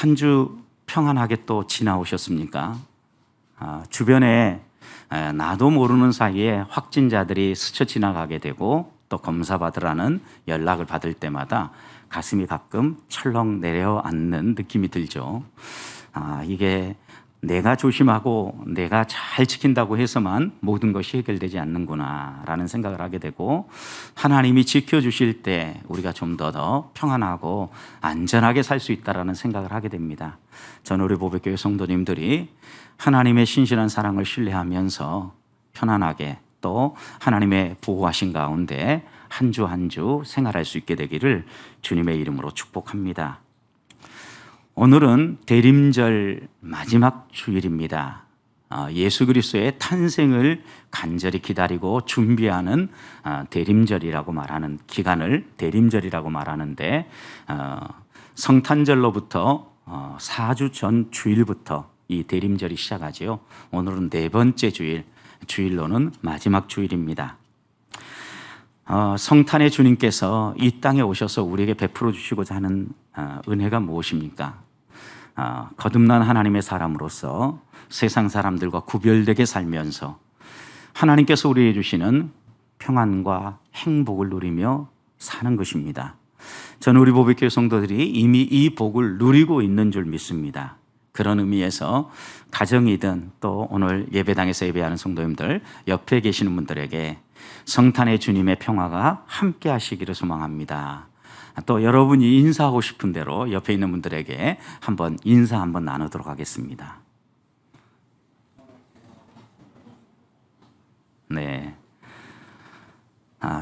한 주 평안하게 또 지나오셨습니까? 주변에 나도 모르는 사이에 확진자들이 스쳐 지나가게 되고 또 검사 받으라는 연락을 받을 때마다 가슴이 가끔 철렁 내려앉는 느낌이 들죠. 이게 내가 조심하고 내가 잘 지킨다고 해서만 모든 것이 해결되지 않는구나 라는 생각을 하게 되고, 하나님이 지켜주실 때 우리가 좀 더 평안하고 안전하게 살 수 있다라는 생각을 하게 됩니다. 저는 우리 보배교회 성도님들이 하나님의 신실한 사랑을 신뢰하면서 편안하게 또 하나님의 보호하신 가운데 한 주 한 주 생활할 수 있게 되기를 주님의 이름으로 축복합니다. 오늘은 대림절 마지막 주일입니다. 예수 그리스도의 탄생을 간절히 기다리고 준비하는 대림절이라고 말하는 기간을 대림절이라고 말하는데, 성탄절로부터 4주 전 주일부터 이 대림절이 시작하지요. 오늘은 네 번째 주일로는 마지막 주일입니다. 성탄의 주님께서 이 땅에 오셔서 우리에게 베풀어 주시고자 하는 은혜가 무엇입니까? 거듭난 하나님의 사람으로서 세상 사람들과 구별되게 살면서 하나님께서 우리에게 주시는 평안과 행복을 누리며 사는 것입니다. 저는 우리 보배교회 성도들이 이미 이 복을 누리고 있는 줄 믿습니다. 그런 의미에서 가정이든 또 오늘 예배당에서 예배하는 성도님들, 옆에 계시는 분들에게 성탄의 주님의 평화가 함께 하시기를 소망합니다. 또 여러분이 인사하고 싶은 대로 옆에 있는 분들에게 인사 한번 나누도록 하겠습니다. 네.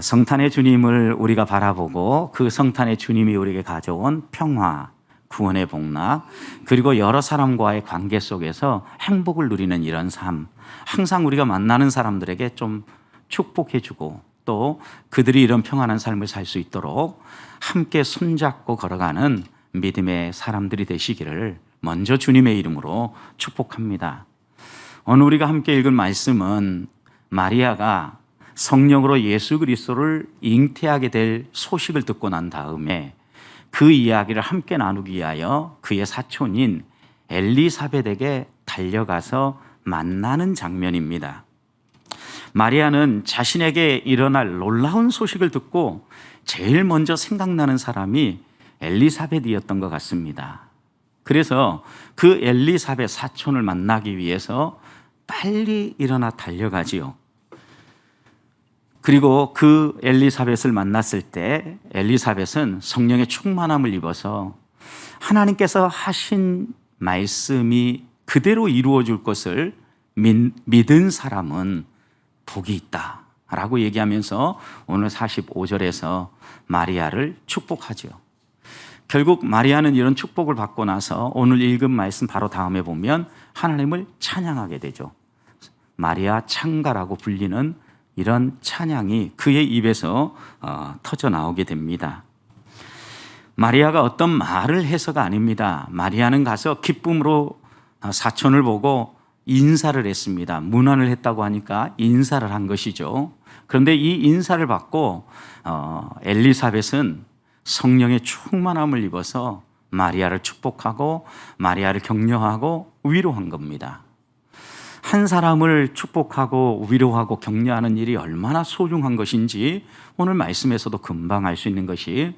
성탄의 주님을 우리가 바라보고 그 성탄의 주님이 우리에게 가져온 평화, 구원의 복락, 그리고 여러 사람과의 관계 속에서 행복을 누리는 이런 삶, 항상 우리가 만나는 사람들에게 좀 축복해주고 또 그들이 이런 평안한 삶을 살 수 있도록 함께 손잡고 걸어가는 믿음의 사람들이 되시기를 먼저 주님의 이름으로 축복합니다. 오늘 우리가 함께 읽은 말씀은 마리아가 성령으로 예수 그리스도를 잉태하게 될 소식을 듣고 난 다음에 그 이야기를 함께 나누기 위하여 그의 사촌인 엘리사벳에게 달려가서 만나는 장면입니다. 마리아는 자신에게 일어날 놀라운 소식을 듣고 제일 먼저 생각나는 사람이 엘리사벳이었던 것 같습니다. 그래서 그 엘리사벳 사촌을 만나기 위해서 빨리 일어나 달려가지요. 그리고 그 엘리사벳을 만났을 때 엘리사벳은 성령의 충만함을 입어서 하나님께서 하신 말씀이 그대로 이루어질 것을 믿은 사람은 복이 있다 라고 얘기하면서 오늘 45절에서 마리아를 축복하죠. 결국 마리아는 이런 축복을 받고 나서 오늘 읽은 말씀 바로 다음에 보면 하나님을 찬양하게 되죠. 마리아 찬가라고 불리는 이런 찬양이 그의 입에서 터져 나오게 됩니다. 마리아가 어떤 말을 해서가 아닙니다. 마리아는 가서 기쁨으로 사촌을 보고 인사를 했습니다. 문안을 했다고 하니까 인사를 한 것이죠. 그런데 이 인사를 받고 엘리사벳은 성령의 충만함을 입어서 마리아를 축복하고 마리아를 격려하고 위로한 겁니다. 한 사람을 축복하고 위로하고 격려하는 일이 얼마나 소중한 것인지 오늘 말씀에서도 금방 알 수 있는 것이,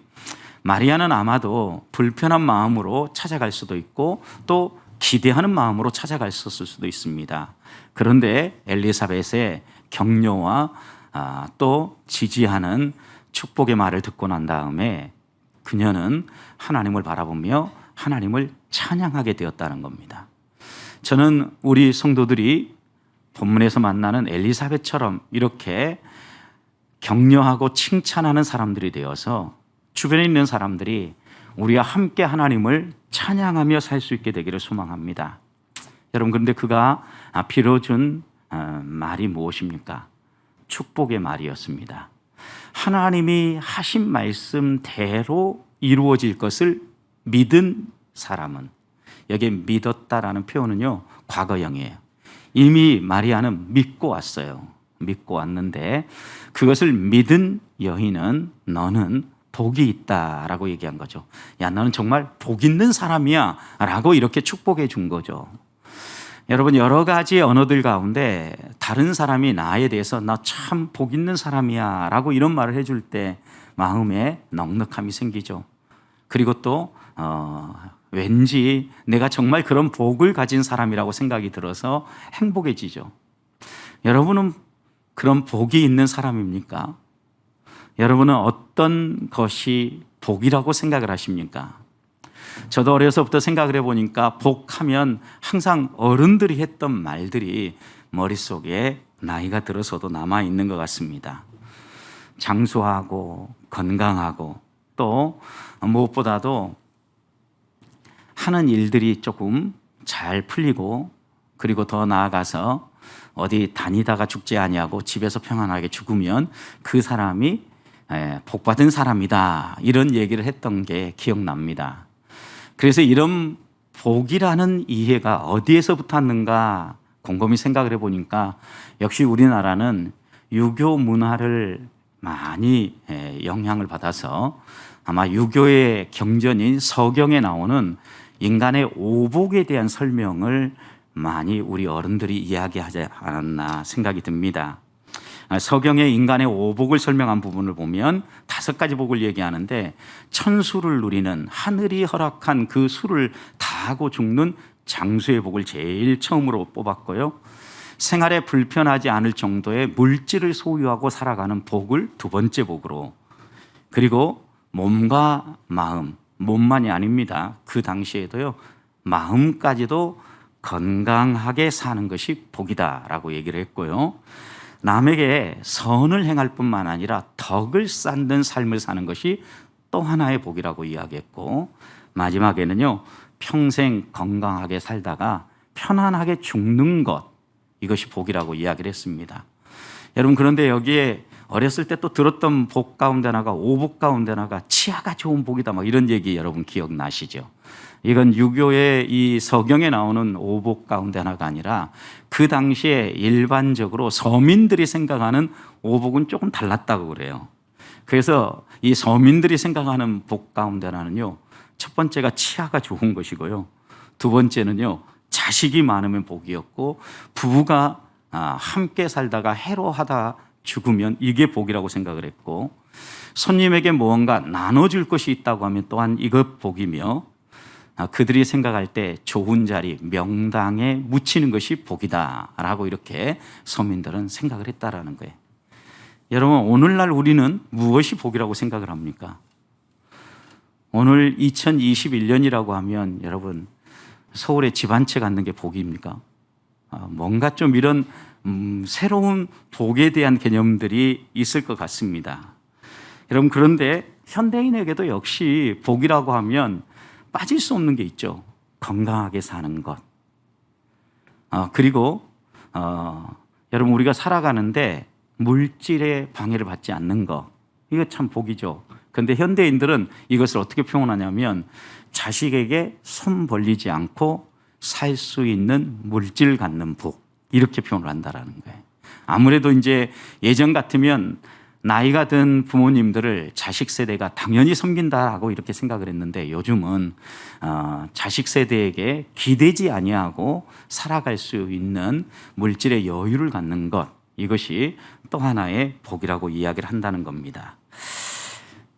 마리아는 아마도 불편한 마음으로 찾아갈 수도 있고 또 기대하는 마음으로 찾아갈 수도 있습니다. 그런데 엘리사벳의 격려와 또 지지하는 축복의 말을 듣고 난 다음에 그녀는 하나님을 바라보며 하나님을 찬양하게 되었다는 겁니다. 저는 우리 성도들이 본문에서 만나는 엘리사벳처럼 이렇게 격려하고 칭찬하는 사람들이 되어서 주변에 있는 사람들이 우리와 함께 하나님을 찬양하며 살 수 있게 되기를 소망합니다. 여러분, 그런데 그가 빌어준 말이 무엇입니까? 축복의 말이었습니다. 하나님이 하신 말씀대로 이루어질 것을 믿은 사람은, 여기에 믿었다라는 표현은요 과거형이에요. 이미 마리아는 믿고 왔어요. 믿고 왔는데 그것을 믿은 여인은 너는 복이 있다라고 얘기한 거죠. 야, 너는 정말 복 있는 사람이야 라고 이렇게 축복해 준 거죠. 여러분, 여러 가지 언어들 가운데 다른 사람이 나에 대해서 나 참 복 있는 사람이야 라고 이런 말을 해줄 때 마음에 넉넉함이 생기죠. 그리고 또 왠지 내가 정말 그런 복을 가진 사람이라고 생각이 들어서 행복해지죠. 여러분은 그런 복이 있는 사람입니까? 여러분은 어떤 것이 복이라고 생각을 하십니까? 저도 어려서부터 생각을 해보니까 복하면 항상 어른들이 했던 말들이 머릿속에 나이가 들어서도 남아있는 것 같습니다. 장수하고 건강하고 또 무엇보다도 하는 일들이 조금 잘 풀리고 그리고 더 나아가서 어디 다니다가 죽지 아니하고 집에서 평안하게 죽으면 그 사람이 복받은 사람이다 이런 얘기를 했던 게 기억납니다. 그래서 이런 복이라는 이해가 어디에서부터 왔는가 곰곰이 생각을 해보니까 역시 우리나라는 유교 문화를 많이 영향을 받아서 아마 유교의 경전인 서경에 나오는 인간의 오복에 대한 설명을 많이 우리 어른들이 이야기하지 않았나 생각이 듭니다. 서경의 인간의 오복을 설명한 부분을 보면 5가지 복을 얘기하는데 천수를 누리는 하늘이 허락한 그 수를 다 하고 죽는 장수의 복을 제일 처음으로 뽑았고요. 생활에 불편하지 않을 정도의 물질을 소유하고 살아가는 복을 2번째 복으로, 그리고 몸과 마음, 몸만이 아닙니다. 그 당시에도요, 마음까지도 건강하게 사는 것이 복이다라고 얘기를 했고요. 남에게 선을 행할 뿐만 아니라 덕을 쌓는 삶을 사는 것이 또 하나의 복이라고 이야기했고, 마지막에는요, 평생 건강하게 살다가 편안하게 죽는 것, 이것이 복이라고 이야기를 했습니다. 여러분, 그런데 여기에 어렸을 때 또 들었던 복 가운데 하나가, 오복 가운데 하나가 치아가 좋은 복이다, 막 이런 얘기 여러분 기억나시죠? 이건 유교의 이 서경에 나오는 오복 가운데 하나가 아니라 그 당시에 일반적으로 서민들이 생각하는 오복은 조금 달랐다고 그래요. 그래서 이 서민들이 생각하는 복 가운데 하나는요, 첫 번째가 치아가 좋은 것이고요, 2번째는요, 자식이 많으면 복이었고, 부부가 함께 살다가 해로하다 죽으면 이게 복이라고 생각을 했고, 손님에게 무언가 나눠줄 것이 있다고 하면 또한 이것 복이며, 그들이 생각할 때 좋은 자리, 명당에 묻히는 것이 복이다라고 이렇게 서민들은 생각을 했다라는 거예요. 여러분, 오늘날 우리는 무엇이 복이라고 생각을 합니까? 오늘 2021년이라고 하면 여러분, 서울에 집 한 채 갖는 게 복입니까? 뭔가 좀 이런 새로운 복에 대한 개념들이 있을 것 같습니다. 여러분, 그런데 현대인에게도 역시 복이라고 하면 빠질 수 없는 게 있죠. 건강하게 사는 것. 그리고 여러분, 우리가 살아가는데 물질의 방해를 받지 않는 것. 이거 참 복이죠. 그런데 현대인들은 이것을 어떻게 표현하냐면 자식에게 손 벌리지 않고 살 수 있는 물질 갖는 복, 이렇게 표현을 한다라는 거예요. 아무래도 이제 예전 같으면 나이가 든 부모님들을 자식 세대가 당연히 섬긴다라고 이렇게 생각을 했는데, 요즘은 자식 세대에게 기대지 아니하고 살아갈 수 있는 물질의 여유를 갖는 것, 이것이 또 하나의 복이라고 이야기를 한다는 겁니다.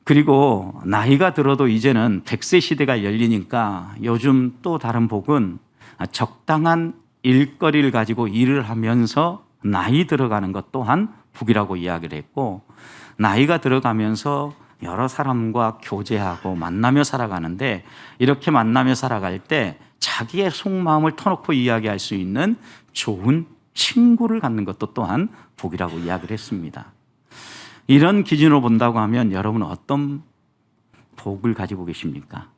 그리고 나이가 들어도 이제는 100세 시대가 열리니까 요즘 또 다른 복은 적당한 일거리를 가지고 일을 하면서 나이 들어가는 것 또한 복이라고 이야기를 했고, 나이가 들어가면서 여러 사람과 교제하고 만나며 살아가는데, 이렇게 만나며 살아갈 때 자기의 속마음을 터놓고 이야기할 수 있는 좋은 친구를 갖는 것도 또한 복이라고 이야기를 했습니다. 이런 기준으로 본다고 하면 여러분은 어떤 복을 가지고 계십니까?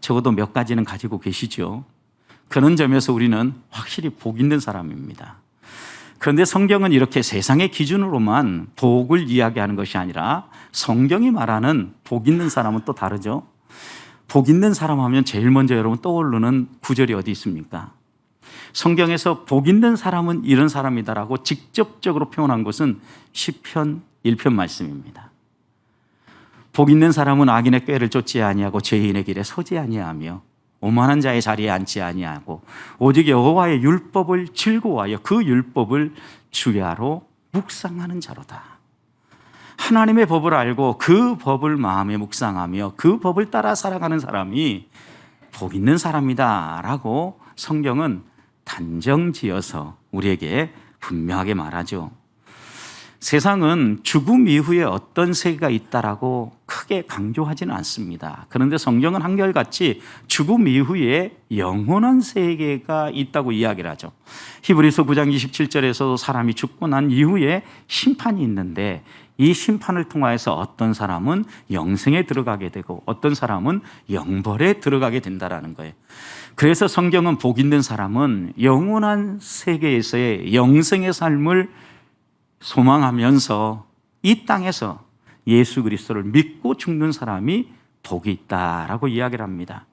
적어도 몇 가지는 가지고 계시죠. 그런 점에서 우리는 확실히 복 있는 사람입니다. 그런데 성경은 이렇게 세상의 기준으로만 복을 이야기하는 것이 아니라 성경이 말하는 복 있는 사람은 또 다르죠. 복 있는 사람 하면 제일 먼저 여러분 떠오르는 구절이 어디 있습니까? 성경에서 복 있는 사람은 이런 사람이다라고 직접적으로 표현한 것은 시편 1편 말씀입니다. 복 있는 사람은 악인의 꾀를 쫓지 아니하고 죄인의 길에 서지 아니하며 오만한 자의 자리에 앉지 아니하고 오직 여호와의 율법을 즐거워하여 그 율법을 주야로 묵상하는 자로다. 하나님의 법을 알고 그 법을 마음에 묵상하며 그 법을 따라 살아가는 사람이 복 있는 사람이다 라고 성경은 단정지어서 우리에게 분명하게 말하죠. 세상은 죽음 이후에 어떤 세계가 있다라고 크게 강조하지는 않습니다. 그런데 성경은 한결같이 죽음 이후에 영원한 세계가 있다고 이야기를 하죠. 히브리서 9장 27절에서도 사람이 죽고 난 이후에 심판이 있는데 이 심판을 통하여서 어떤 사람은 영생에 들어가게 되고 어떤 사람은 영벌에 들어가게 된다라는 거예요. 그래서 성경은 복 있는 사람은 영원한 세계에서의 영생의 삶을 소망하면서 이 땅에서 예수 그리스도를 믿고 죽는 사람이 복이 있다라고 이야기를 합니다.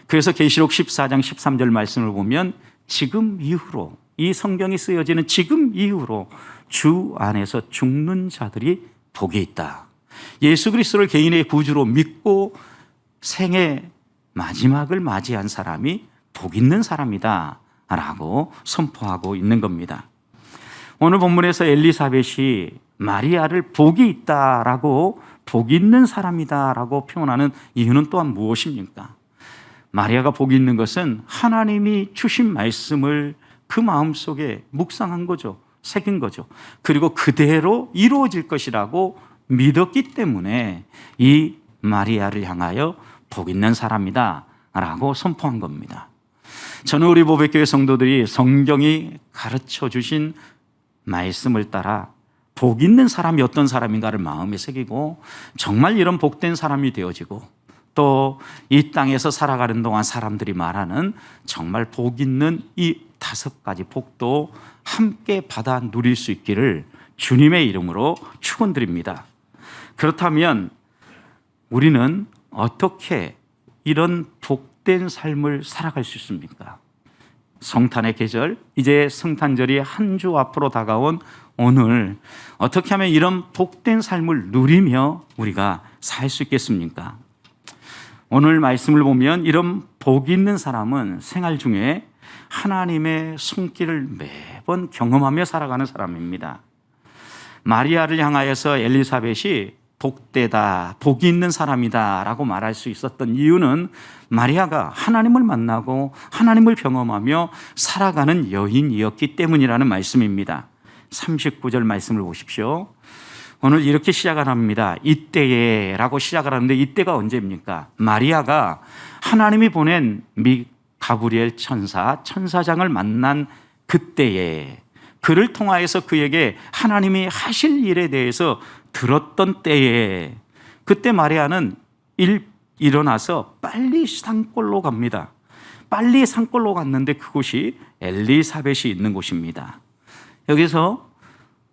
그래서 계시록 14장 13절 말씀을 보면 지금 이후로, 이 성경이 쓰여지는 지금 이후로 주 안에서 죽는 자들이 복이 있다. 예수 그리스도를 개인의 구주로 믿고 생의 마지막을 맞이한 사람이 복 있는 사람이다 라고 선포하고 있는 겁니다. 오늘 본문에서 엘리사벳이 마리아를 복이 있다라고 복 있는 사람이다라고 표현하는 이유는 또한 무엇입니까? 마리아가 복이 있는 것은 하나님이 주신 말씀을 그 마음속에 묵상한 거죠. 새긴 거죠. 그리고 그대로 이루어질 것이라고 믿었기 때문에 이 마리아를 향하여 복 있는 사람이다 라고 선포한 겁니다. 저는 우리 보배교회 성도들이 성경이 가르쳐 주신 말씀을 따라 복 있는 사람이 어떤 사람인가를 마음에 새기고 정말 이런 복된 사람이 되어지고 또 이 땅에서 살아가는 동안 사람들이 말하는 정말 복 있는 이 5가지 복도 함께 받아 누릴 수 있기를 주님의 이름으로 축원드립니다. 그렇다면 우리는 어떻게 이런 복된 삶을 살아갈 수 있습니까? 성탄의 계절, 이제 성탄절이 한 주 앞으로 다가온 오늘 어떻게 하면 이런 복된 삶을 누리며 우리가 살 수 있겠습니까? 오늘 말씀을 보면 이런 복 있는 사람은 생활 중에 하나님의 손길을 매번 경험하며 살아가는 사람입니다. 마리아를 향하여서 엘리사벳이 복되다, 복이 있는 사람이다 라고 말할 수 있었던 이유는 마리아가 하나님을 만나고 하나님을 경험하며 살아가는 여인이었기 때문이라는 말씀입니다. 39절 말씀을 보십시오. 오늘 이렇게 시작을 합니다. 이때에 라고 시작을 하는데 이때가 언제입니까? 마리아가 하나님이 보낸 가브리엘 천사장을 만난 그때에, 그를 통하여서 그에게 하나님이 하실 일에 대해서 들었던 때에, 그때 마리아는 일어나서 빨리 산골로 갑니다. 빨리 산골로 갔는데 그곳이 엘리사벳이 있는 곳입니다. 여기서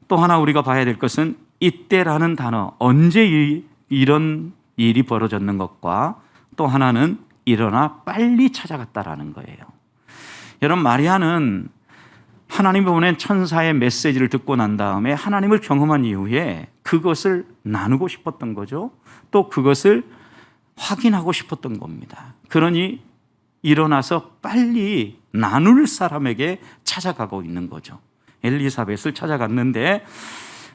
또 하나 우리가 봐야 될 것은 이때라는 단어, 언제 이런 일이 벌어졌는 것과 또 하나는 일어나 빨리 찾아갔다라는 거예요. 여러분, 마리아는 하나님이 보낸 천사의 메시지를 듣고 난 다음에 하나님을 경험한 이후에 그것을 나누고 싶었던 거죠. 또 그것을 확인하고 싶었던 겁니다. 그러니 일어나서 빨리 나눌 사람에게 찾아가고 있는 거죠. 엘리사벳을 찾아갔는데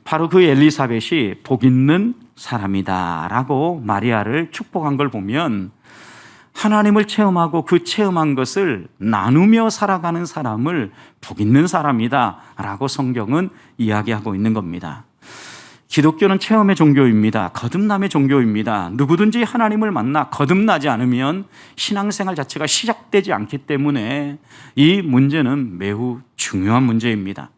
바로 그 엘리사벳이 복 있는 사람이다 라고 마리아를 축복한 걸 보면 하나님을 체험하고 그 체험한 것을 나누며 살아가는 사람을 복 있는 사람이다 라고 성경은 이야기하고 있는 겁니다. 기독교는 체험의 종교입니다. 거듭남의 종교입니다. 누구든지 하나님을 만나 거듭나지 않으면 신앙생활 자체가 시작되지 않기 때문에 이 문제는 매우 중요한 문제입니다.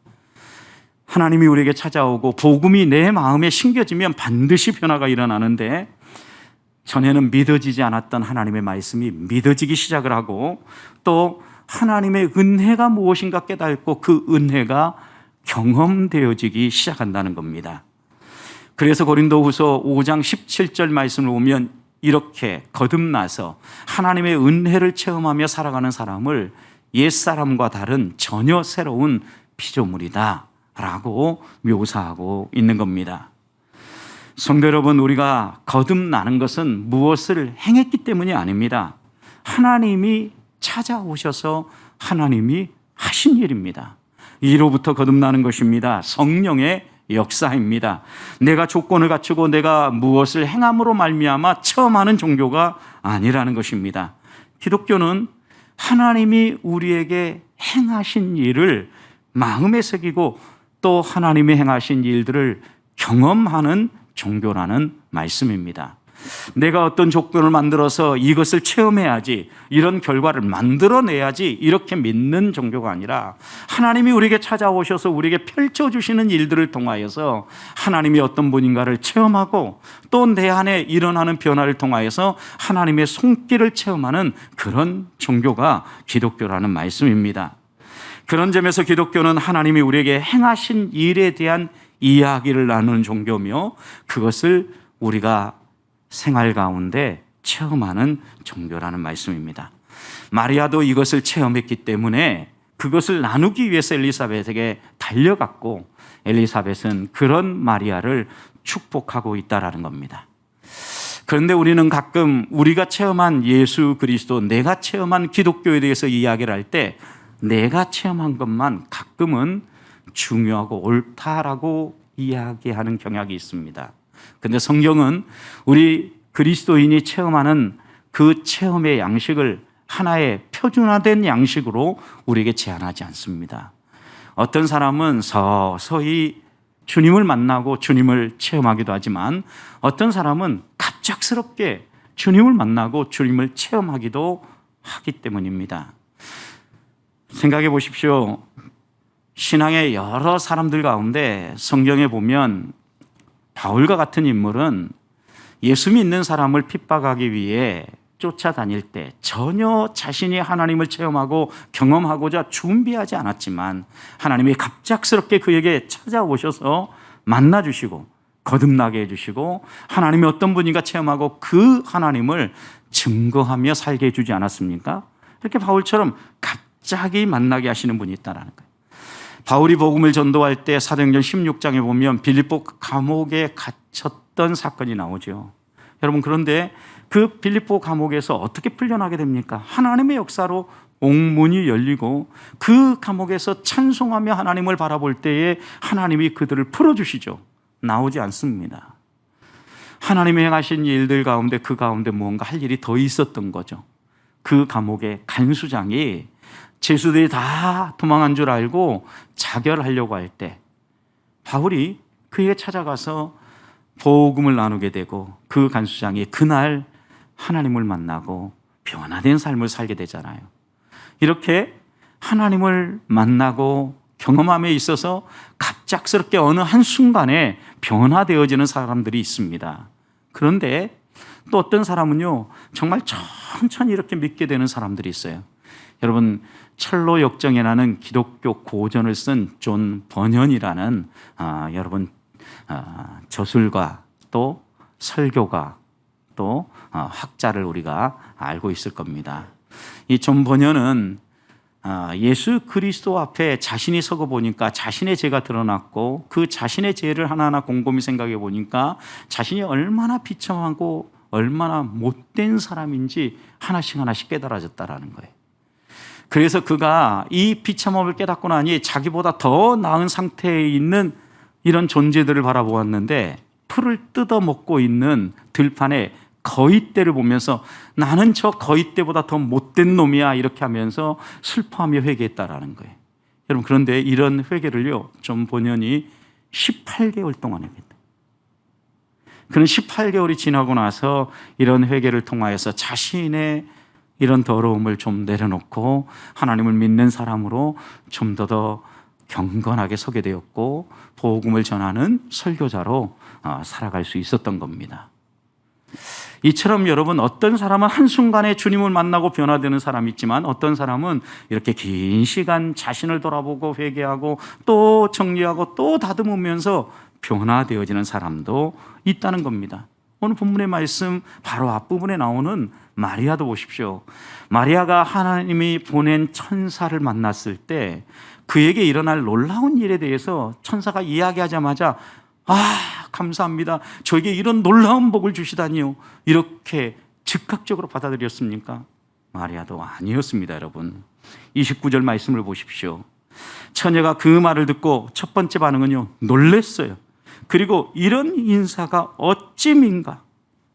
하나님이 우리에게 찾아오고 복음이 내 마음에 심겨지면 반드시 변화가 일어나는데 전에는 믿어지지 않았던 하나님의 말씀이 믿어지기 시작을 하고 또 하나님의 은혜가 무엇인가 깨닫고 그 은혜가 경험되어지기 시작한다는 겁니다. 그래서 고린도후서 5장 17절 말씀을 보면 이렇게 거듭나서 하나님의 은혜를 체험하며 살아가는 사람을 옛사람과 다른 전혀 새로운 피조물이다 라고 묘사하고 있는 겁니다. 성도 여러분, 우리가 거듭나는 것은 무엇을 행했기 때문이 아닙니다. 하나님이 찾아오셔서 하나님이 하신 일입니다. 이로부터 거듭나는 것입니다. 성령의 역사입니다. 내가 조건을 갖추고 내가 무엇을 행함으로 말미암아 처음 하는 종교가 아니라는 것입니다. 기독교는 하나님이 우리에게 행하신 일을 마음에 새기고 또 하나님이 행하신 일들을 경험하는 종교라는 말씀입니다. 내가 어떤 조건을 만들어서 이것을 체험해야지, 이런 결과를 만들어내야지 이렇게 믿는 종교가 아니라 하나님이 우리에게 찾아오셔서 우리에게 펼쳐주시는 일들을 통하여서 하나님이 어떤 분인가를 체험하고 또 내 안에 일어나는 변화를 통하여서 하나님의 손길을 체험하는 그런 종교가 기독교라는 말씀입니다. 그런 점에서 기독교는 하나님이 우리에게 행하신 일에 대한 이야기를 나누는 종교며 그것을 우리가 생활 가운데 체험하는 종교라는 말씀입니다. 마리아도 이것을 체험했기 때문에 그것을 나누기 위해서 엘리사벳에게 달려갔고 엘리사벳은 그런 마리아를 축복하고 있다라는 겁니다. 그런데 우리는 가끔 우리가 체험한 예수 그리스도, 내가 체험한 기독교에 대해서 이야기를 할 때 내가 체험한 것만 가끔은 중요하고 옳다라고 이야기하는 경향이 있습니다. 그런데 성경은 우리 그리스도인이 체험하는 그 체험의 양식을 하나의 표준화된 양식으로 우리에게 제한하지 않습니다. 어떤 사람은 서서히 주님을 만나고 주님을 체험하기도 하지만 어떤 사람은 갑작스럽게 주님을 만나고 주님을 체험하기도 하기 때문입니다. 생각해 보십시오. 신앙의 여러 사람들 가운데 성경에 보면 바울과 같은 인물은 예수 믿는 사람을 핍박하기 위해 쫓아다닐 때 전혀 자신이 하나님을 체험하고 경험하고자 준비하지 않았지만 하나님이 갑작스럽게 그에게 찾아오셔서 만나주시고 거듭나게 해주시고 하나님이 어떤 분인가 체험하고 그 하나님을 증거하며 살게 해주지 않았습니까? 이렇게 바울처럼 갑자기 만나게 하시는 분이 있다는 거예요. 바울이 복음을 전도할 때 사도행전 16장에 보면 빌립보 감옥에 갇혔던 사건이 나오죠. 여러분, 그런데 그 빌립보 감옥에서 어떻게 풀려나게 됩니까? 하나님의 역사로 옥문이 열리고 그 감옥에서 찬송하며 하나님을 바라볼 때에 하나님이 그들을 풀어주시죠. 나오지 않습니다. 하나님이 행하신 일들 가운데 그 가운데 무언가 할 일이 더 있었던 거죠. 그 감옥의 간수장이 죄수들이 다 도망한 줄 알고 자결하려고 할 때 바울이 그에게 찾아가서 복음을 나누게 되고 그 간수장이 그날 하나님을 만나고 변화된 삶을 살게 되잖아요. 이렇게 하나님을 만나고 경험함에 있어서 갑작스럽게 어느 한순간에 변화되어지는 사람들이 있습니다. 그런데 또 어떤 사람은요, 정말 천천히 이렇게 믿게 되는 사람들이 있어요. 여러분, 철로 역정이라는 기독교 고전을 쓴 존 번연이라는 여러분 저술가 또 설교가 또 학자를 우리가 알고 있을 겁니다. 이 존 번연은 예수 그리스도 앞에 자신이 서고 보니까 자신의 죄가 드러났고 그 자신의 죄를 하나하나 곰곰이 생각해 보니까 자신이 얼마나 비참하고 얼마나 못된 사람인지 하나씩 하나씩 깨달아졌다라는 거예요. 그래서 그가 이 비참함을 깨닫고 나니 자기보다 더 나은 상태에 있는 이런 존재들을 바라보았는데 풀을 뜯어먹고 있는 들판에 거위떼를 보면서 나는 저 거위떼보다 더 못된 놈이야 이렇게 하면서 슬퍼하며 회개했다라는 거예요. 여러분, 그런데 이런 회개를요, 좀 본연이 18개월 동안 합니다. 그는 18개월이 지나고 나서 이런 회개를 통하여서 자신의 이런 더러움을 좀 내려놓고 하나님을 믿는 사람으로 좀 더 경건하게 서게 되었고 복음을 전하는 설교자로 살아갈 수 있었던 겁니다. 이처럼 여러분, 어떤 사람은 한순간에 주님을 만나고 변화되는 사람이 있지만 어떤 사람은 이렇게 긴 시간 자신을 돌아보고 회개하고 또 정리하고 또 다듬으면서 변화되어지는 사람도 있다는 겁니다. 오늘 본문의 말씀 바로 앞부분에 나오는 마리아도 보십시오. 마리아가 하나님이 보낸 천사를 만났을 때 그에게 일어날 놀라운 일에 대해서 천사가 이야기하자마자 감사합니다. 저에게 이런 놀라운 복을 주시다니요. 이렇게 즉각적으로 받아들였습니까? 마리아도 아니었습니다, 여러분. 29절 말씀을 보십시오. 처녀가 그 말을 듣고 첫 번째 반응은요, 놀랬어요. 그리고 이런 인사가 어찌민가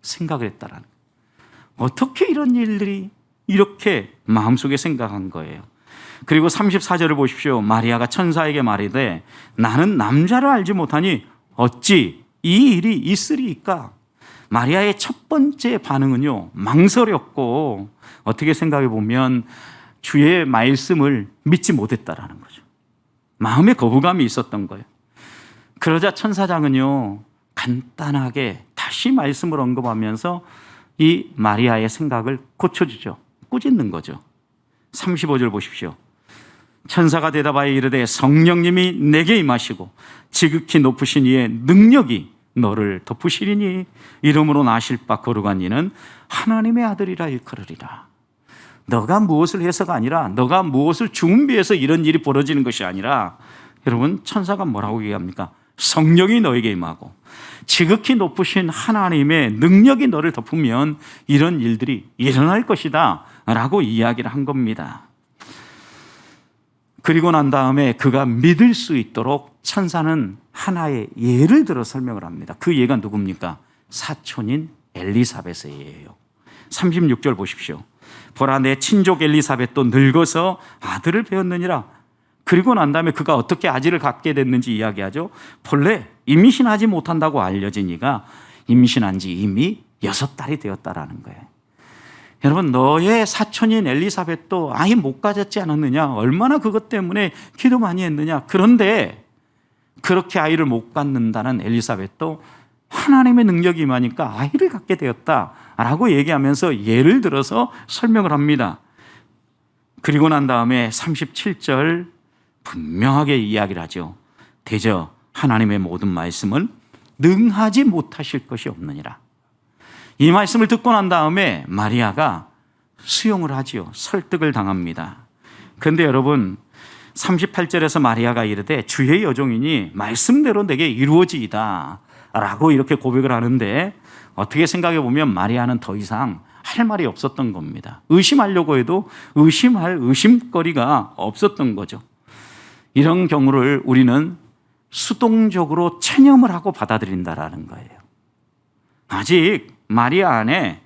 생각을 했다라는 거예요. 어떻게 이런 일들이 이렇게 마음속에 생각한 거예요. 그리고 34절을 보십시오. 마리아가 천사에게 말하되 나는 남자를 알지 못하니 어찌 이 일이 있으리이까? 마리아의 첫 번째 반응은요, 망설였고, 어떻게 생각해 보면 주의 말씀을 믿지 못했다라는 거죠. 마음에 거부감이 있었던 거예요. 그러자 천사장은요, 간단하게 다시 말씀을 언급하면서 이 마리아의 생각을 고쳐주죠. 꾸짖는 거죠. 35절 보십시오. 천사가 대답하여 이르되 성령님이 내게 임하시고 지극히 높으신 이의 능력이 너를 덮으시리니 이름으로 나실 바 거룩한 이는 하나님의 아들이라 일컬으리라. 너가 무엇을 해서가 아니라, 너가 무엇을 준비해서 이런 일이 벌어지는 것이 아니라, 여러분, 천사가 뭐라고 얘기합니까? 성령이 너에게 임하고 지극히 높으신 하나님의 능력이 너를 덮으면 이런 일들이 일어날 것이다 라고 이야기를 한 겁니다. 그리고 난 다음에 그가 믿을 수 있도록 천사는 하나의 예를 들어 설명을 합니다. 그 예가 누굽니까? 사촌인 엘리사벳의 예예요. 36절 보십시오. 보라, 내 친족 엘리사벳도 늙어서 아들을 배웠느니라. 그리고 난 다음에 그가 어떻게 아지를 갖게 됐는지 이야기하죠. 본래 임신하지 못한다고 알려진 이가 임신한 지 이미 6달이 되었다라는 거예요. 여러분, 너의 사촌인 엘리사벳도 아이 못 가졌지 않았느냐? 얼마나 그것 때문에 기도 많이 했느냐? 그런데 그렇게 아이를 못 갖는다는 엘리사벳도 하나님의 능력이 임하니까 아이를 갖게 되었다라고 얘기하면서 예를 들어서 설명을 합니다. 그리고 난 다음에 37절 분명하게 이야기를 하죠. 대저 하나님의 모든 말씀은 능하지 못하실 것이 없느니라. 이 말씀을 듣고 난 다음에 마리아가 수용을 하지요. 설득을 당합니다. 그런데 여러분, 38절에서 마리아가 이르되 주의 여종이니 말씀대로 내게 이루어지이다 라고 이렇게 고백을 하는데, 어떻게 생각해 보면 마리아는 더 이상 할 말이 없었던 겁니다. 의심하려고 해도 의심할 의심거리가 없었던 거죠. 이런 경우를 우리는 수동적으로 체념을 하고 받아들인다라는 거예요. 아직 마리아 안에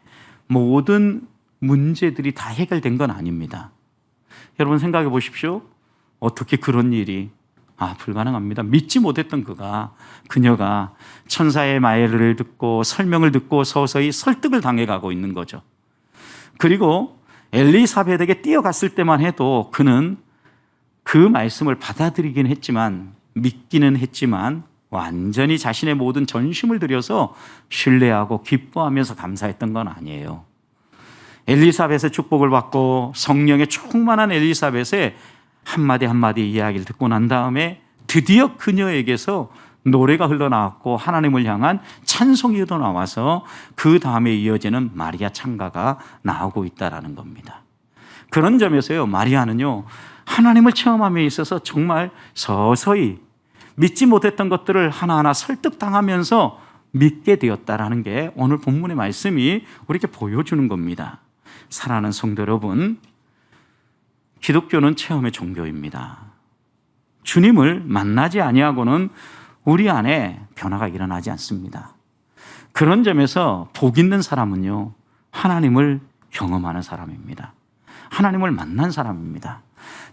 모든 문제들이 다 해결된 건 아닙니다. 여러분 생각해 보십시오. 어떻게 그런 일이 불가능합니다. 믿지 못했던 그녀가 천사의 말을 듣고 설명을 듣고 서서히 설득을 당해가고 있는 거죠. 그리고 엘리사벳에게 뛰어갔을 때만 해도 그는 그 말씀을 받아들이긴 했지만, 믿기는 했지만 완전히 자신의 모든 전심을 들여서 신뢰하고 기뻐하면서 감사했던 건 아니에요. 엘리사벳의 축복을 받고 성령의 충만한 엘리사벳의 한마디 한마디 이야기를 듣고 난 다음에 드디어 그녀에게서 노래가 흘러나왔고 하나님을 향한 찬송이도 나와서 그 다음에 이어지는 마리아 찬가가 나오고 있다는 겁니다. 그런 점에서요, 마리아는요, 하나님을 체험함에 있어서 정말 서서히 믿지 못했던 것들을 하나하나 설득당하면서 믿게 되었다는 게 오늘 본문의 말씀이 우리에게 보여주는 겁니다. 사랑하는 성도 여러분, 기독교는 체험의 종교입니다. 주님을 만나지 아니하고는 우리 안에 변화가 일어나지 않습니다. 그런 점에서 복 있는 사람은요, 하나님을 경험하는 사람입니다. 하나님을 만난 사람입니다.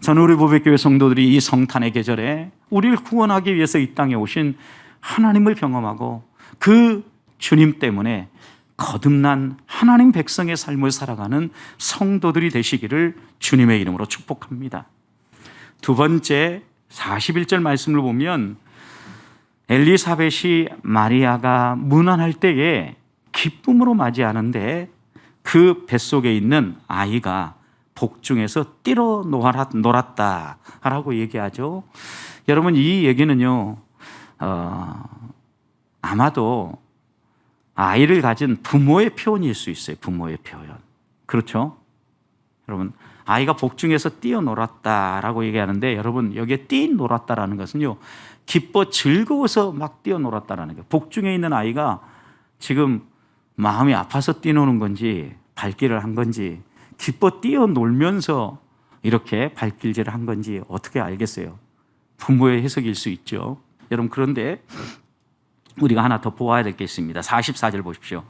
저는 우리 보배교회 성도들이 이 성탄의 계절에 우리를 구원하기 위해서 이 땅에 오신 하나님을 경험하고 그 주님 때문에 거듭난 하나님 백성의 삶을 살아가는 성도들이 되시기를 주님의 이름으로 축복합니다. 두 번째 41절 말씀을 보면 엘리사벳이 마리아가 문안할 때에 기쁨으로 맞이하는데 그 뱃속에 있는 아이가 복중에서 뛰러 놀았다라고 얘기하죠. 여러분, 이 얘기는요, 아마도 아이를 가진 부모의 표현일 수 있어요. 부모의 표현. 그렇죠? 여러분, 아이가 복중에서 뛰어놀았다라고 얘기하는데 여러분 여기에 뛰놀았다라는 것은요 기뻐 즐거워서 막 뛰어놀았다라는 거예요. 복중에 있는 아이가 지금 마음이 아파서 뛰노는 건지 발길을 한 건지 기뻐 뛰어놀면서 이렇게 발길질을 한 건지 어떻게 알겠어요? 부모의 해석일 수 있죠. 여러분 그런데 우리가 하나 더 보아야 될 게 있습니다. 44절 보십시오.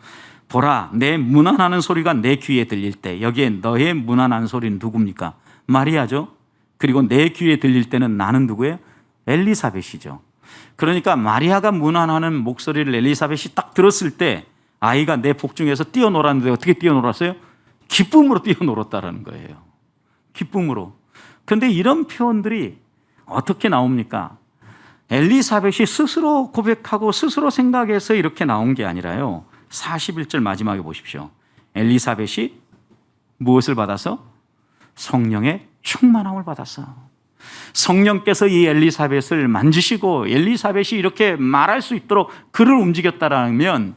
보라 내 문안하는 소리가 내 귀에 들릴 때 여기에 너의 문안하는 소리는 누굽니까? 마리아죠. 그리고 내 귀에 들릴 때는 나는 누구예요? 엘리사벳이죠. 그러니까 마리아가 문안하는 목소리를 엘리사벳이 딱 들었을 때 아이가 내 복중에서 뛰어놀았는데 어떻게 뛰어놀았어요? 기쁨으로 뛰어놀았다라는 거예요. 기쁨으로. 그런데 이런 표현들이 어떻게 나옵니까? 엘리사벳이 스스로 고백하고 스스로 생각해서 이렇게 나온 게 아니라요. 41절 마지막에 보십시오. 엘리사벳이 무엇을 받아서? 성령의 충만함을 받았어. 성령께서 이 엘리사벳을 만지시고 엘리사벳이 이렇게 말할 수 있도록 그를 움직였다라면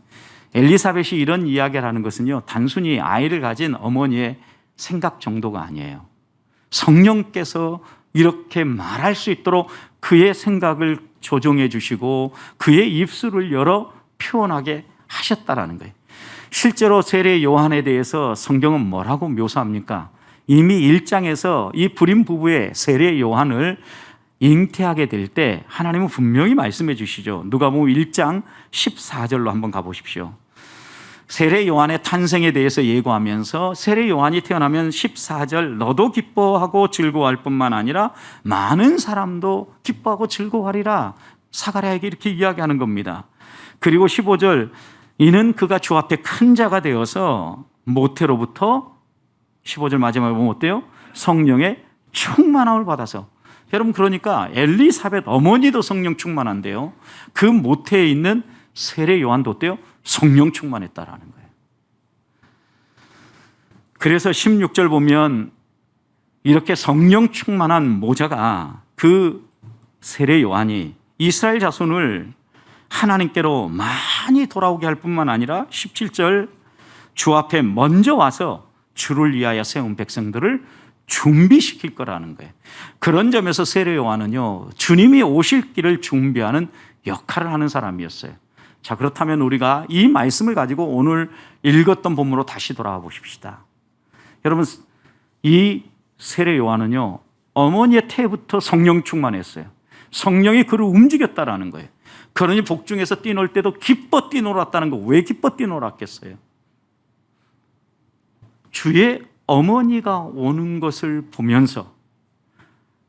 엘리사벳이 이런 이야기를 하는 것은요 단순히 아이를 가진 어머니의 생각 정도가 아니에요. 성령께서 이렇게 말할 수 있도록 그의 생각을 조정해 주시고 그의 입술을 열어 표현하게 하셨다라는 거예요. 실제로 세례 요한에 대해서 성경은 뭐라고 묘사합니까? 이미 1장에서 이 불임 부부의 세례 요한을 잉태하게 될 때 하나님은 분명히 말씀해 주시죠. 누가복음 1장 14절로 한번 가보십시오. 세례 요한의 탄생에 대해서 예고하면서 세례 요한이 태어나면 14절 너도 기뻐하고 즐거워할 뿐만 아니라 많은 사람도 기뻐하고 즐거워하리라 사가랴에게 이렇게 이야기하는 겁니다. 그리고 15절 이는 그가 주 앞에 큰 자가 되어서 모태로부터 15절 마지막에 보면 어때요? 성령의 충만함을 받아서. 여러분 그러니까 엘리사벳 어머니도 성령 충만한데요 그 모태에 있는 세례 요한도 어때요? 성령 충만했다라는 거예요. 그래서 16절 보면 이렇게 성령 충만한 모자가 그 세례 요한이 이스라엘 자손을 하나님께로 많이 돌아오게 할 뿐만 아니라 17절 주 앞에 먼저 와서 주를 위하여 세운 백성들을 준비시킬 거라는 거예요. 그런 점에서 세례 요한은요 주님이 오실 길을 준비하는 역할을 하는 사람이었어요. 자 그렇다면 우리가 이 말씀을 가지고 오늘 읽었던 본문으로 다시 돌아와 보십시다. 여러분 이 세례 요한은요 어머니의 태부터 성령 충만했어요. 성령이 그를 움직였다라는 거예요. 그러니 복중에서 뛰놀 때도 기뻐 뛰놀았다는 거. 왜 기뻐 뛰놀았겠어요? 주의 어머니가 오는 것을 보면서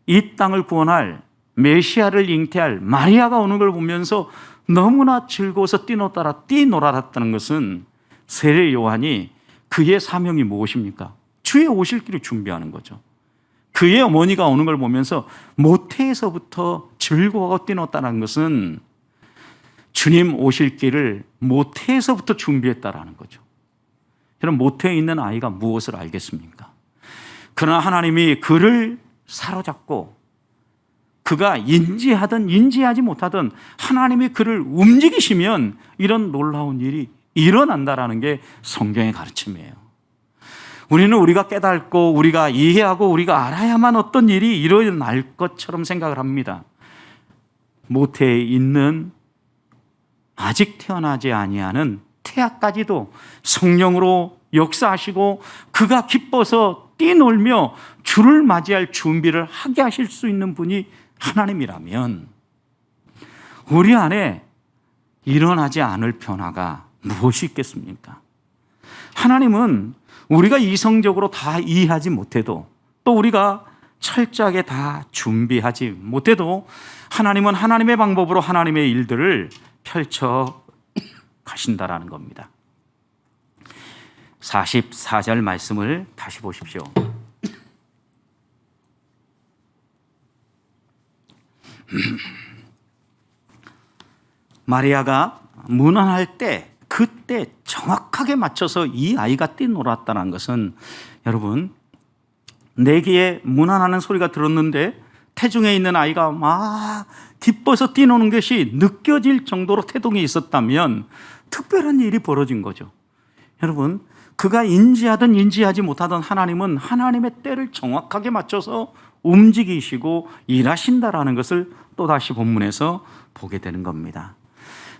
이 땅을 구원할 메시아를 잉태할 마리아가 오는 걸 보면서 너무나 즐거워서 뛰놀았다는 것은 세례 요한이 그의 사명이 무엇입니까? 주의 오실 길을 준비하는 거죠. 그의 어머니가 오는 걸 보면서 모태에서부터 즐거워하고 뛰놀았다는 것은 주님 오실 길을 모태에서부터 준비했다라는 거죠. 여러분 모태에 있는 아이가 무엇을 알겠습니까? 그러나 하나님이 그를 사로잡고 그가 인지하든 인지하지 못하든 하나님이 그를 움직이시면 이런 놀라운 일이 일어난다라는 게 성경의 가르침이에요. 우리는 우리가 깨닫고 우리가 이해하고 우리가 알아야만 어떤 일이 일어날 것처럼 생각을 합니다. 모태에 있는 아직 태어나지 아니하는 태아까지도 성령으로 역사하시고 그가 기뻐서 뛰놀며 주를 맞이할 준비를 하게 하실 수 있는 분이 하나님이라면 우리 안에 일어나지 않을 변화가 무엇이 있겠습니까? 하나님은 우리가 이성적으로 다 이해하지 못해도 또 우리가 철저하게 다 준비하지 못해도 하나님은 하나님의 방법으로 하나님의 일들을 펼쳐 가신다라는 겁니다. 44절 말씀을 다시 보십시오. 마리아가 문안할 때 그때 정확하게 맞춰서 이 아이가 뛰놀았다는 것은 여러분 내게 문안하는 소리가 들었는데 태중에 있는 아이가 막 기뻐서 뛰노는 것이 느껴질 정도로 태동이 있었다면 특별한 일이 벌어진 거죠. 여러분, 그가 인지하든 인지하지 못하든 하나님은 하나님의 때를 정확하게 맞춰서 움직이시고 일하신다라는 것을 또다시 본문에서 보게 되는 겁니다.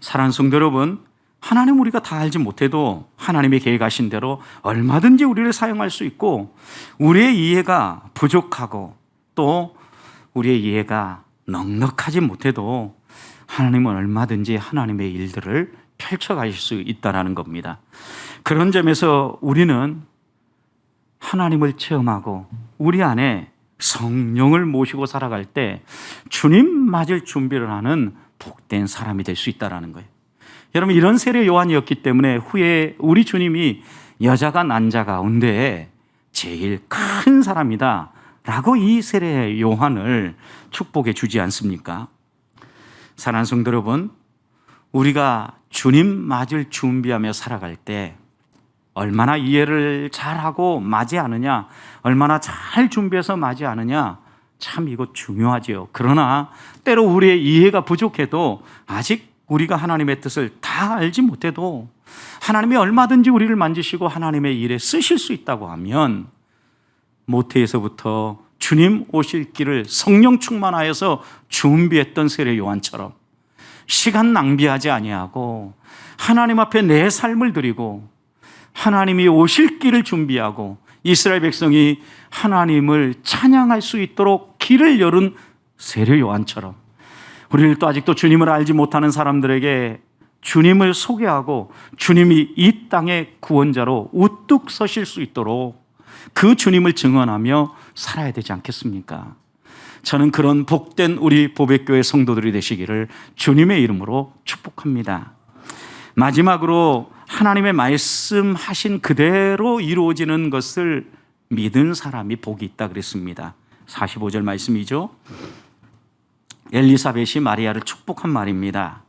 사랑하는 성도 여러분, 하나님 우리가 다 알지 못해도 하나님의 계획하신 대로 얼마든지 우리를 사용할 수 있고, 우리의 이해가 부족하고 또 우리의 이해가 넉넉하지 못해도 하나님은 얼마든지 하나님의 일들을 펼쳐가실 수 있다는 겁니다. 그런 점에서 우리는 하나님을 체험하고 우리 안에 성령을 모시고 살아갈 때 주님 맞을 준비를 하는 복된 사람이 될 수 있다는 거예요. 여러분, 이런 세례 요한이었기 때문에 후에 우리 주님이 여자가 난 자 가운데 제일 큰 사람이다 라고 이 세례 요한을 축복해 주지 않습니까? 사랑하는 성도 여러분, 우리가 주님 맞을 준비하며 살아갈 때 얼마나 이해를 잘하고 맞이하느냐, 얼마나 잘 준비해서 맞이하느냐, 참 이거 중요하지요. 그러나 때로 우리의 이해가 부족해도, 아직 우리가 하나님의 뜻을 다 알지 못해도 하나님이 얼마든지 우리를 만지시고 하나님의 일에 쓰실 수 있다고 하면, 모태에서부터 주님 오실 길을 성령 충만하여서 준비했던 세례 요한처럼 시간 낭비하지 아니하고 하나님 앞에 내 삶을 드리고 하나님이 오실 길을 준비하고 이스라엘 백성이 하나님을 찬양할 수 있도록 길을 열은 세례 요한처럼, 우리를 또 아직도 주님을 알지 못하는 사람들에게 주님을 소개하고 주님이 이 땅의 구원자로 우뚝 서실 수 있도록 그 주님을 증언하며 살아야 되지 않겠습니까? 저는 그런 복된 우리 보배교회 성도들이 되시기를 주님의 이름으로 축복합니다. 마지막으로 하나님의 말씀하신 그대로 이루어지는 것을 믿은 사람이 복이 있다 그랬습니다. 45절 말씀이죠. 엘리사벳이 마리아를 축복한 말입니다.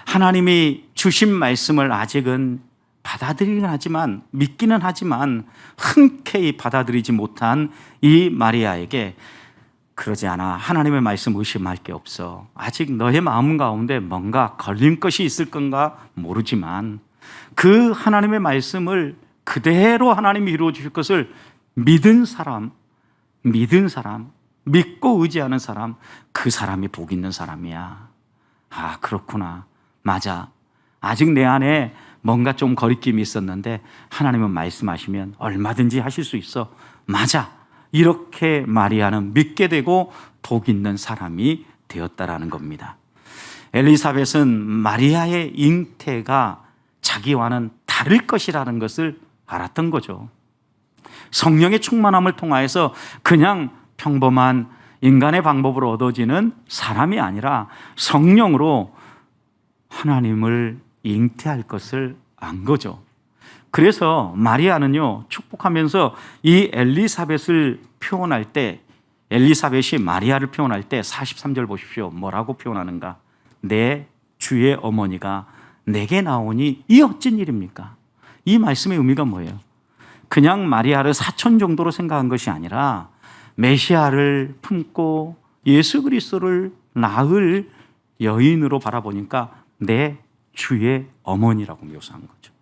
하나님이 주신 말씀을 아직은 받아들이긴 하지만, 믿기는 하지만 흔쾌히 받아들이지 못한 이 마리아에게, 그러지 않아, 하나님의 말씀 의심할 게 없어, 아직 너의 마음 가운데 뭔가 걸린 것이 있을 건가 모르지만 그 하나님의 말씀을 그대로 하나님이 이루어 주실 것을 믿은 사람, 믿고 의지하는 사람, 그 사람이 복 있는 사람이야. 아, 그렇구나, 맞아, 아직 내 안에 뭔가 좀 거리낌이 있었는데 하나님은 말씀하시면 얼마든지 하실 수 있어, 맞아, 이렇게 마리아는 믿게 되고 복 있는 사람이 되었다라는 겁니다. 엘리사벳은 마리아의 잉태가 자기와는 다를 것이라는 것을 알았던 거죠. 성령의 충만함을 통하여서 그냥 평범한 인간의 방법으로 얻어지는 사람이 아니라 성령으로 하나님을 잉태할 것을 안 거죠. 그래서 마리아는요, 축복하면서 이 엘리사벳을 표현할 때, 엘리사벳이 마리아를 표현할 때 43절 보십시오. 뭐라고 표현하는가? 내 주의 어머니가 내게 나오니 이 어찌 일입니까? 이 말씀의 의미가 뭐예요? 그냥 마리아를 사촌 정도로 생각한 것이 아니라 메시아를 품고 예수 그리스도를 낳을 여인으로 바라보니까 내 주의 어머니라고 묘사한 거죠.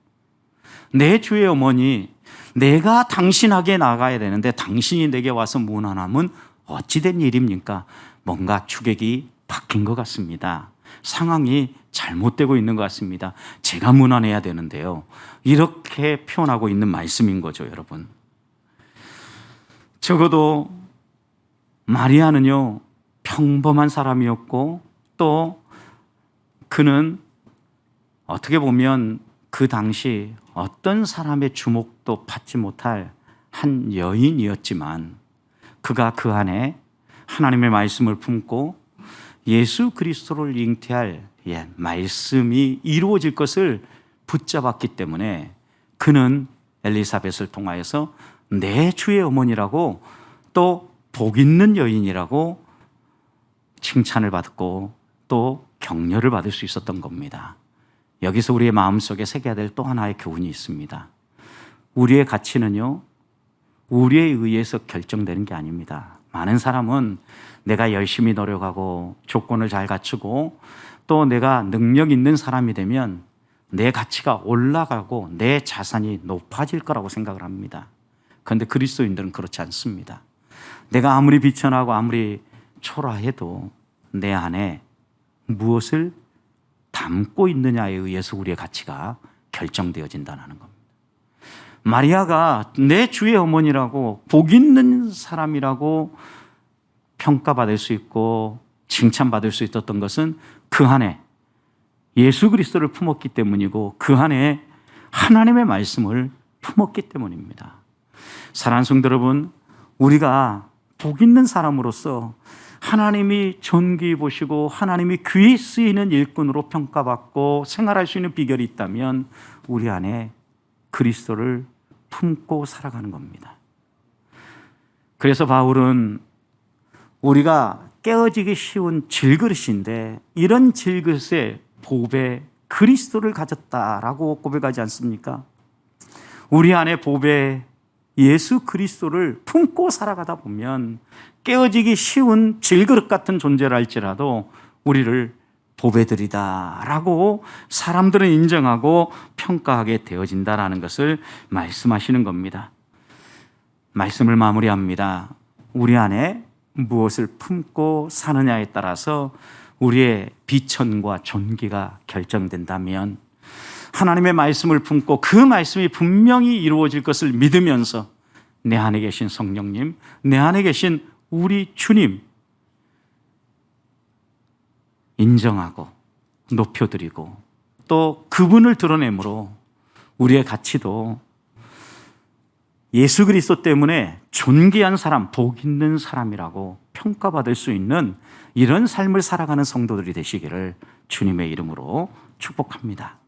내 주의 어머니, 내가 당신에게 나가야 되는데 당신이 내게 와서 문안하면 어찌된 일입니까? 뭔가 추격이 바뀐 것 같습니다. 상황이 잘못되고 있는 것 같습니다. 제가 문안해야 되는데요. 이렇게 표현하고 있는 말씀인 거죠, 여러분. 적어도 마리아는요, 평범한 사람이었고, 또 그는 어떻게 보면 그 당시 어떤 사람의 주목도 받지 못할 한 여인이었지만, 그가 그 안에 하나님의 말씀을 품고 예수 그리스도를 잉태할 말씀이 이루어질 것을 붙잡았기 때문에 그는 엘리사벳을 통하여서 내 주의 어머니라고, 또 복 있는 여인이라고 칭찬을 받고 또 격려를 받을 수 있었던 겁니다. 여기서 우리의 마음속에 새겨야 될 또 하나의 교훈이 있습니다. 우리의 가치는요, 우리에 의해서 결정되는 게 아닙니다. 많은 사람은 내가 열심히 노력하고 조건을 잘 갖추고 또 내가 능력 있는 사람이 되면 내 가치가 올라가고 내 자산이 높아질 거라고 생각을 합니다. 그런데 그리스도인들은 그렇지 않습니다. 내가 아무리 비천하고 아무리 초라해도 내 안에 무엇을 담고 있느냐에 의해서 우리의 가치가 결정되어진다는 겁니다. 마리아가 내 주의 어머니라고 복 있는 사람이라고 평가받을 수 있고 칭찬받을 수 있었던 것은 그 안에 예수 그리스도를 품었기 때문이고 그 안에 하나님의 말씀을 품었기 때문입니다. 사랑하는 성도 여러분, 우리가 복 있는 사람으로서 하나님이 존귀히 보시고 하나님이 귀히 쓰이는 일꾼으로 평가받고 생활할 수 있는 비결이 있다면 우리 안에 그리스도를 품고 살아가는 겁니다. 그래서 바울은 우리가 깨어지기 쉬운 질그릇인데 이런 질그릇에 보배 그리스도를 가졌다라고 고백하지 않습니까? 우리 안에 보배 예수 그리스도를 품고 살아가다 보면 깨어지기 쉬운 질그릇 같은 존재를 할지라도 우리를 보배들이다라고 사람들은 인정하고 평가하게 되어진다라는 것을 말씀하시는 겁니다. 말씀을 마무리합니다. 우리 안에 무엇을 품고 사느냐에 따라서 우리의 비천과 존귀가 결정된다면 하나님의 말씀을 품고 그 말씀이 분명히 이루어질 것을 믿으면서 내 안에 계신 성령님, 내 안에 계신 우리 주님 인정하고 높여드리고 또 그분을 드러내므로 우리의 가치도 예수 그리스도 때문에 존귀한 사람, 복 있는 사람이라고 평가받을 수 있는 이런 삶을 살아가는 성도들이 되시기를 주님의 이름으로 축복합니다.